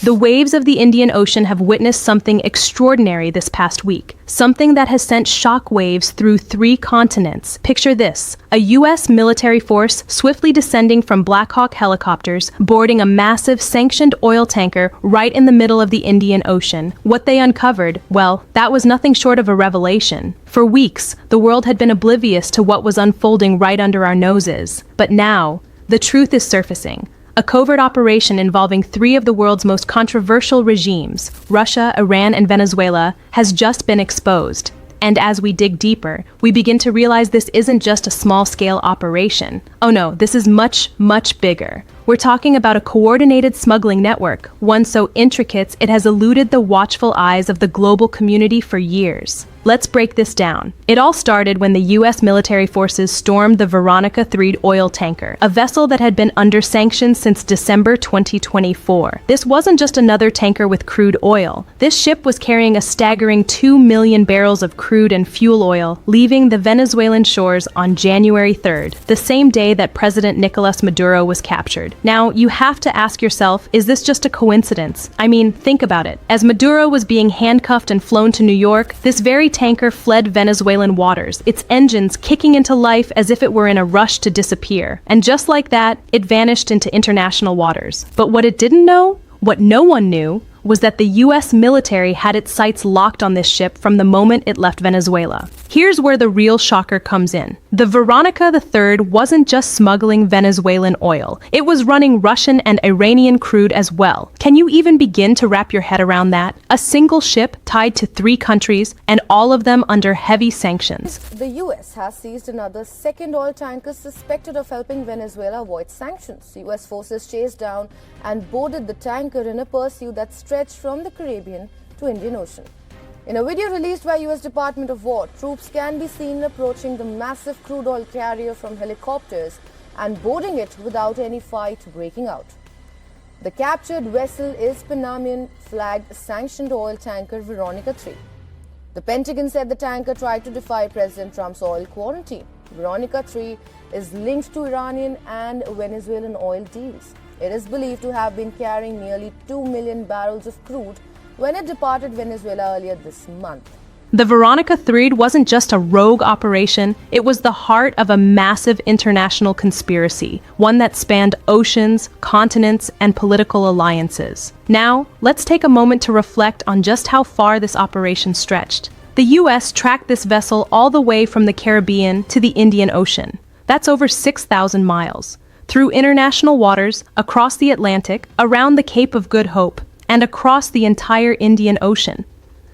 The waves of the Indian Ocean have witnessed something extraordinary this past week, something that has sent shock waves through 3 continents. Picture this: a U.S. military force swiftly descending from Black Hawk helicopters, boarding a massive sanctioned oil tanker right in the middle of the Indian Ocean. What they uncovered, well, that was nothing short of a revelation. For weeks, the world had been oblivious to what was unfolding right under our noses. But now, the truth is surfacing. A covert operation involving 3 of the world's most controversial regimes, Russia, Iran, and Venezuela, has just been exposed. And as we dig deeper, we begin to realize this isn't just a small-scale operation. Oh no, this is much, much bigger. We're talking about a coordinated smuggling network, one so intricate it has eluded the watchful eyes of the global community for years. Let's break this down. It all started when the U.S. military forces stormed the Veronica 3 oil tanker, a vessel that had been under sanctions since December 2024. This wasn't just another tanker with crude oil. This ship was carrying a staggering 2 million barrels of crude and fuel oil, leaving the Venezuelan shores on January 3rd, the same day that President Nicolas Maduro was captured. Now, you have to ask yourself, is this just a coincidence? I mean, think about it. As Maduro was being handcuffed and flown to New York, this very tanker fled Venezuelan waters, its engines kicking into life as if it were in a rush to disappear. And just like that, it vanished into international waters. But what it didn't know, what no one knew, was that the U.S. military had its sights locked on this ship from the moment it left Venezuela. Here's where the real shocker comes in. The Veronica III wasn't just smuggling Venezuelan oil. It was running Russian and Iranian crude as well. Can you even begin to wrap your head around that? A single ship tied to 3 countries, and all of them under heavy sanctions. The U.S. has seized another second oil tanker suspected of helping Venezuela avoid sanctions. U.S. forces chased down and boarded the tanker in a pursuit that stretched from the Caribbean to Indian Ocean. In a video released by U.S. Department of War, troops can be seen approaching the massive crude oil carrier from helicopters and boarding it without any fight breaking out. The captured vessel is Panamanian-flagged sanctioned oil tanker Veronica 3. The Pentagon said the tanker tried to defy President Trump's oil quarantine. Veronica 3 is linked to Iranian and Venezuelan oil deals. It is believed to have been carrying nearly 2 million barrels of crude when it departed Venezuela earlier this month. The Veronica 3 wasn't just a rogue operation, it was the heart of a massive international conspiracy, one that spanned oceans, continents, and political alliances. Now, let's take a moment to reflect on just how far this operation stretched. The U.S. tracked this vessel all the way from the Caribbean to the Indian Ocean. That's over 6,000 miles. Through international waters, across the Atlantic, around the Cape of Good Hope, and across the entire Indian Ocean.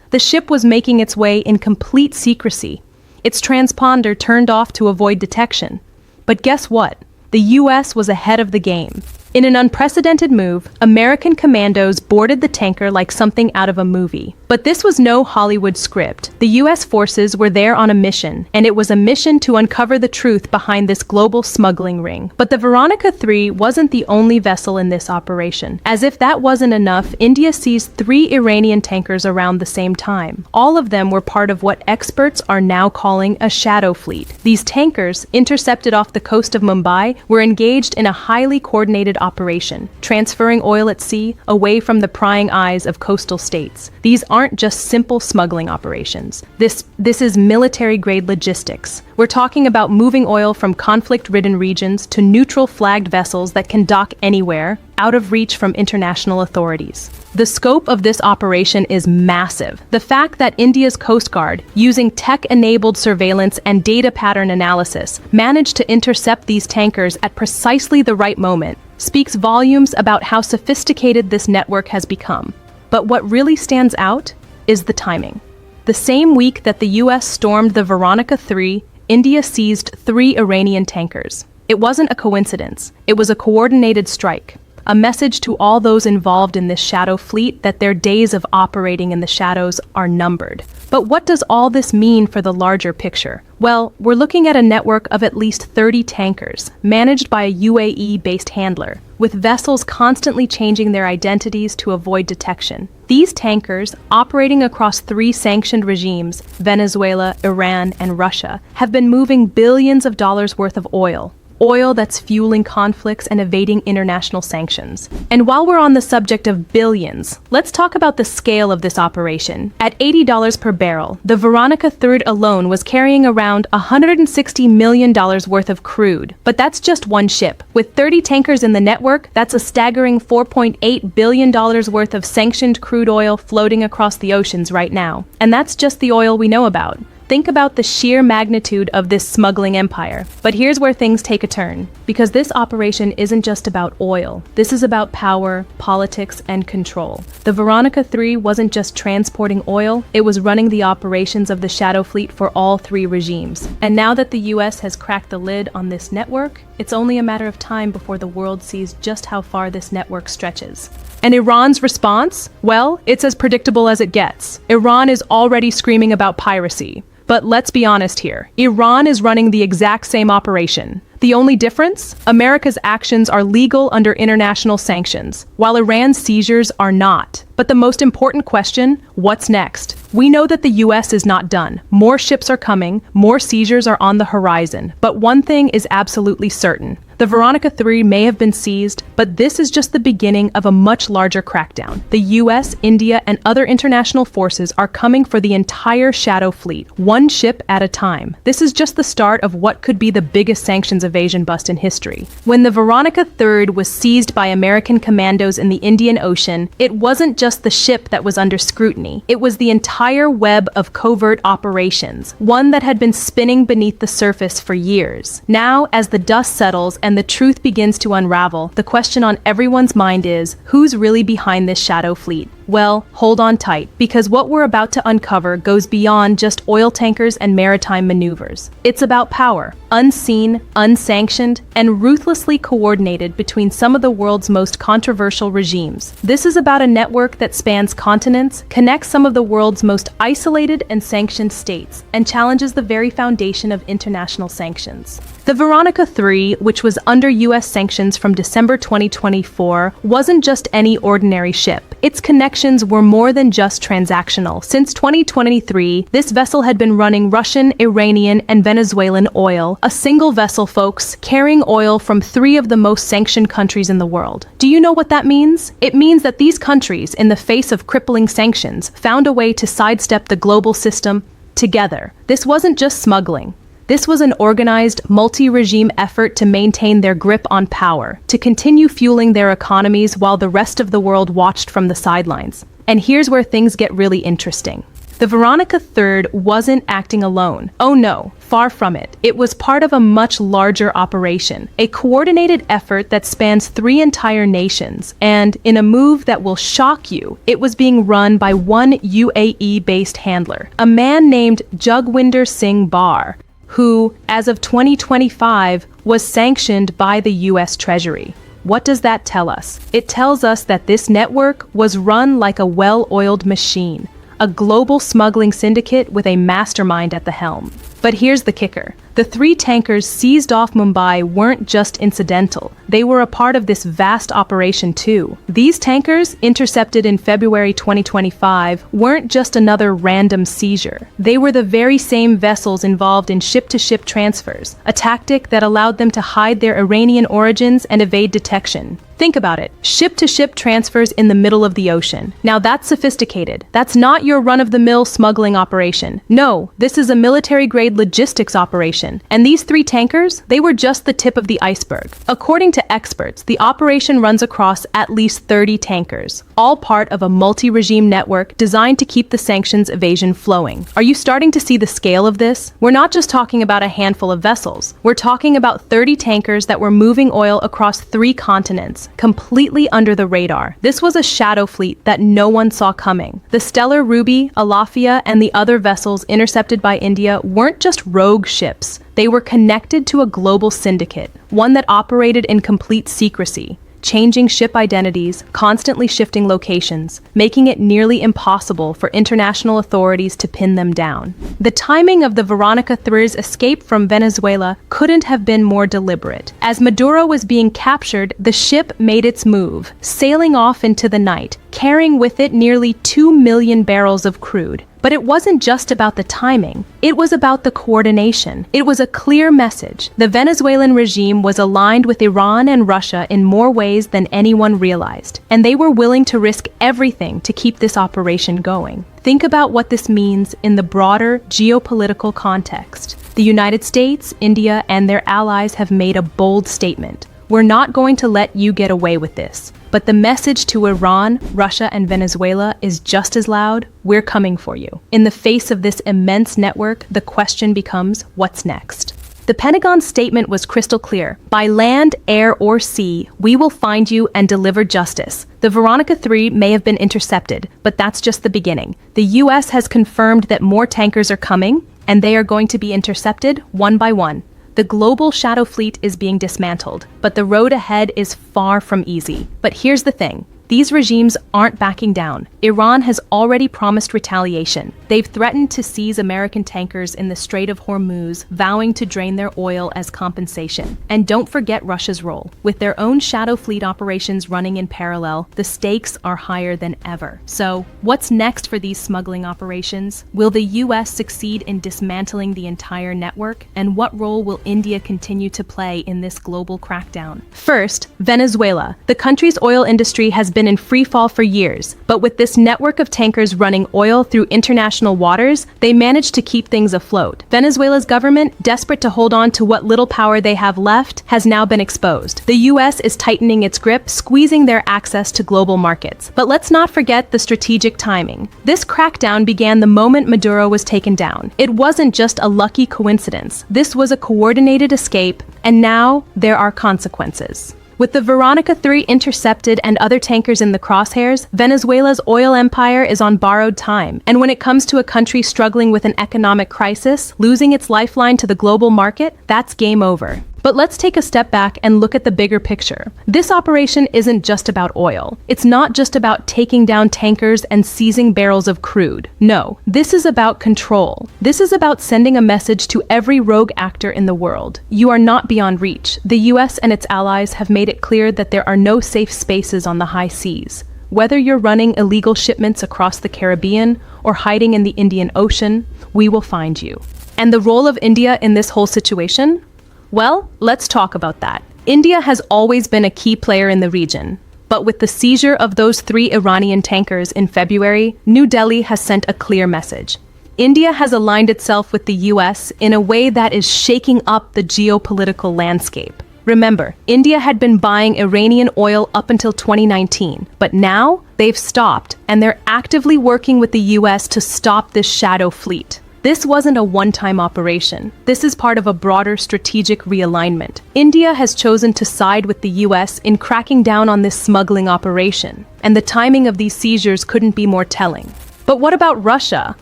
The ship was making its way in complete secrecy, its transponder turned off to avoid detection. But guess what? The U.S. was ahead of the game. In an unprecedented move, American commandos boarded the tanker like something out of a movie. But this was no Hollywood script. The U.S. forces were there on a mission, and it was a mission to uncover the truth behind this global smuggling ring. But the Veronica 3 wasn't the only vessel in this operation. As if that wasn't enough, India seized 3 Iranian tankers around the same time. All of them were part of what experts are now calling a shadow fleet. These tankers, intercepted off the coast of Mumbai, were engaged in a highly coordinated operation, transferring oil at sea away from the prying eyes of coastal states. These aren't just simple smuggling operations. This is military-grade logistics. We're talking about moving oil from conflict-ridden regions to neutral-flagged vessels that can dock anywhere, out of reach from international authorities. The scope of this operation is massive. The fact that India's Coast Guard, using tech-enabled surveillance and data pattern analysis, managed to intercept these tankers at precisely the right moment speaks volumes about how sophisticated this network has become. But what really stands out is the timing. The same week that the U.S. stormed the Veronica 3, India seized 3 Iranian tankers. It wasn't a coincidence. It was a coordinated strike. A message to all those involved in this shadow fleet that their days of operating in the shadows are numbered. But what does all this mean for the larger picture? Well, we're looking at a network of at least 30 tankers, managed by a UAE-based handler, with vessels constantly changing their identities to avoid detection. These tankers, operating across 3 sanctioned regimes, Venezuela, Iran, and Russia, have been moving billions of dollars worth of oil. oil that's fueling conflicts and evading international sanctions. And while we're on the subject of billions, let's talk about the scale of this operation. At $80 per barrel, the Veronica 3 alone was carrying around $160 million worth of crude. But that's just one ship. With 30 tankers in the network, that's a staggering $4.8 billion worth of sanctioned crude oil floating across the oceans right now. And that's just the oil we know about. Think about the sheer magnitude of this smuggling empire. But here's where things take a turn. Because this operation isn't just about oil. This is about power, politics, and control. The Veronica 3 wasn't just transporting oil, it was running the operations of the Shadow Fleet for all three regimes. And now that the US has cracked the lid on this network, it's only a matter of time before the world sees just how far this network stretches. And Iran's response? Well, it's as predictable as it gets. Iran is already screaming about piracy. But let's be honest here. Iran is running the exact same operation. The only difference? America's actions are legal under international sanctions, while Iran's seizures are not. But the most important question, what's next? We know that the US is not done. More ships are coming, more seizures are on the horizon. But one thing is absolutely certain. The Veronica 3 may have been seized, but this is just the beginning of a much larger crackdown. The US, India, and other international forces are coming for the entire Shadow Fleet, one ship at a time. This is just the start of what could be the biggest sanctions evasion bust in history. When the Veronica 3 was seized by American commandos in the Indian Ocean, it wasn't just the ship that was under scrutiny. It was the entire web of covert operations, one that had been spinning beneath the surface for years. Now, as the dust settles and the truth begins to unravel, the question on everyone's mind is, who's really behind this Shadow Fleet? Well, hold on tight, because what we're about to uncover goes beyond just oil tankers and maritime maneuvers. It's about power, unseen, unsanctioned, and ruthlessly coordinated between some of the world's most controversial regimes. This is about a network that spans continents, connects some of the world's most isolated and sanctioned states, and challenges the very foundation of international sanctions. The Veronica 3, which was under US sanctions from December 2024, wasn't just any ordinary ship. Its connections were more than just transactional. Since 2023, this vessel had been running Russian, Iranian, and Venezuelan oil. A single vessel, folks, carrying oil from three of the most sanctioned countries in the world. Do you know what that means? It means that these countries, in the face of crippling sanctions, found a way to sidestep the global system together. This wasn't just smuggling. This was an organized, multi-regime effort to maintain their grip on power, to continue fueling their economies while the rest of the world watched from the sidelines. And here's where things get really interesting. The Veronica 3 wasn't acting alone. Oh no, far from it. It was part of a much larger operation, a coordinated effort that spans three entire nations. And in a move that will shock you, it was being run by one UAE-based handler, a man named Jugwinder Singh Barr, who, as of 2025, was sanctioned by the US Treasury. What does that tell us? It tells us that this network was run like a well-oiled machine, a global smuggling syndicate with a mastermind at the helm. But here's the kicker. The three tankers seized off Mumbai weren't just incidental. They were a part of this vast operation too. These tankers, intercepted in February 2025, weren't just another random seizure. They were the very same vessels involved in ship-to-ship transfers, a tactic that allowed them to hide their Iranian origins and evade detection. Think about it. Ship-to-ship transfers in the middle of the ocean. Now that's sophisticated. That's not your run-of-the-mill smuggling operation. No, this is a military-grade logistics operation. And these three tankers, they were just the tip of the iceberg. According to experts, the operation runs across at least 30 tankers, all part of a multi-regime network designed to keep the sanctions evasion flowing. Are you starting to see the scale of this? We're not just talking about a handful of vessels. We're talking about 30 tankers that were moving oil across three continents, completely under the radar. This was a shadow fleet that no one saw coming. The Stellar Ruby, Alafia, and the other vessels intercepted by India weren't just rogue ships. They were connected to a global syndicate, one that operated in complete secrecy, changing ship identities, constantly shifting locations, making it nearly impossible for international authorities to pin them down. The timing of the Veronica 3's escape from Venezuela couldn't have been more deliberate. As Maduro was being captured, the ship made its move, sailing off into the night, carrying with it nearly 2 million barrels of crude. But it wasn't just about the timing, it was about the coordination. It was a clear message. The Venezuelan regime was aligned with Iran and Russia in more ways than anyone realized, and they were willing to risk everything to keep this operation going. Think about what this means in the broader geopolitical context. The United States, India, and their allies have made a bold statement. We're not going to let you get away with this. But the message to Iran, Russia, and Venezuela is just as loud. We're coming for you. In the face of this immense network, the question becomes, what's next? The Pentagon's statement was crystal clear. By land, air, or sea, we will find you and deliver justice. The Veronica 3 may have been intercepted, but that's just the beginning. The U.S. has confirmed that more tankers are coming, and they are going to be intercepted one by one. The global shadow fleet is being dismantled, but the road ahead is far from easy. But here's the thing. These regimes aren't backing down. Iran has already promised retaliation. They've threatened to seize American tankers in the Strait of Hormuz, vowing to drain their oil as compensation. And don't forget Russia's role. With their own shadow fleet operations running in parallel, the stakes are higher than ever. So, what's next for these smuggling operations? Will the U.S. succeed in dismantling the entire network? And what role will India continue to play in this global crackdown? First, Venezuela. The country's oil industry has been in free fall for years, but with this network of tankers running oil through international waters, they managed to keep things afloat. Venezuela's government, desperate to hold on to what little power they have left, has now been exposed. The U.S. is tightening its grip, squeezing their access to global markets. But let's not forget the strategic timing. This crackdown began the moment Maduro was taken down. It wasn't just a lucky coincidence. This was a coordinated escape, and now there are consequences. With the Veronica 3 intercepted and other tankers in the crosshairs, Venezuela's oil empire is on borrowed time. And when it comes to a country struggling with an economic crisis, losing its lifeline to the global market, that's game over. But let's take a step back and look at the bigger picture. This operation isn't just about oil. It's not just about taking down tankers and seizing barrels of crude. No, this is about control. This is about sending a message to every rogue actor in the world. You are not beyond reach. The US and its allies have made it clear that there are no safe spaces on the high seas. Whether you're running illegal shipments across the Caribbean or hiding in the Indian Ocean, we will find you. And the role of India in this whole situation? Well, let's talk about that. India has always been a key player in the region. But with the seizure of those 3 Iranian tankers in February, New Delhi has sent a clear message. India has aligned itself with the US in a way that is shaking up the geopolitical landscape. Remember, India had been buying Iranian oil up until 2019, but now they've stopped, and they're actively working with the US to stop this shadow fleet. This wasn't a one-time operation. This is part of a broader strategic realignment. India has chosen to side with the US in cracking down on this smuggling operation, and the timing of these seizures couldn't be more telling. But what about Russia?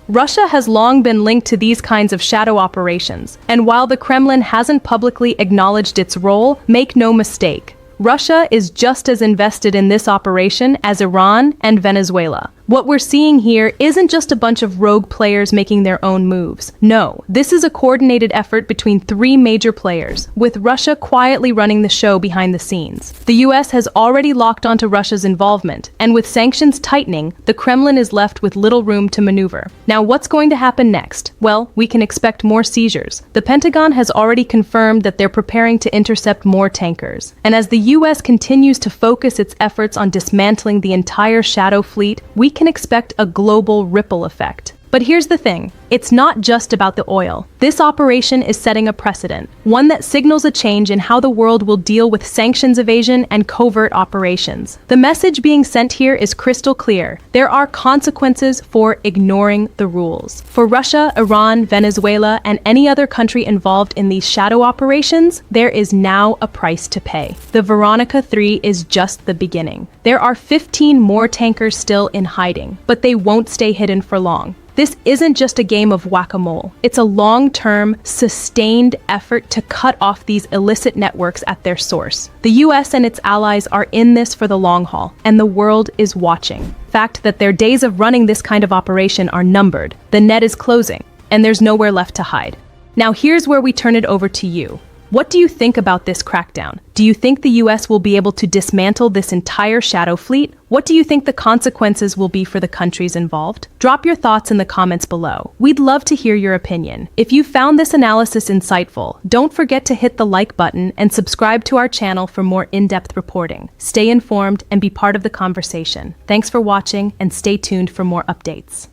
Russia has long been linked to these kinds of shadow operations, and while the Kremlin hasn't publicly acknowledged its role, make no mistake, Russia is just as invested in this operation as Iran and Venezuela. What we're seeing here isn't just a bunch of rogue players making their own moves. No, this is a coordinated effort between 3 major players, with Russia quietly running the show behind the scenes. The US has already locked onto Russia's involvement, and with sanctions tightening, the Kremlin is left with little room to maneuver. Now, what's going to happen next? Well, we can expect more seizures. The Pentagon has already confirmed that they're preparing to intercept more tankers. And as the US continues to focus its efforts on dismantling the entire shadow fleet, we can expect a global ripple effect. But here's the thing, it's not just about the oil. This operation is setting a precedent, one that signals a change in how the world will deal with sanctions evasion and covert operations. The message being sent here is crystal clear. There are consequences for ignoring the rules. For Russia, Iran, Venezuela, and any other country involved in these shadow operations, there is now a price to pay. The Veronica 3 is just the beginning. There are 15 more tankers still in hiding, but they won't stay hidden for long. This isn't just a game of whack-a-mole. It's a long-term, sustained effort to cut off these illicit networks at their source. The US and its allies are in this for the long haul, and the world is watching. The fact that their days of running this kind of operation are numbered. The net is closing, and there's nowhere left to hide. Now here's where we turn it over to you. What do you think about this crackdown? Do you think the US will be able to dismantle this entire shadow fleet? What do you think the consequences will be for the countries involved? Drop your thoughts in the comments below. We'd love to hear your opinion. If you found this analysis insightful, don't forget to hit the like button and subscribe to our channel for more in-depth reporting. Stay informed and be part of the conversation. Thanks for watching and stay tuned for more updates.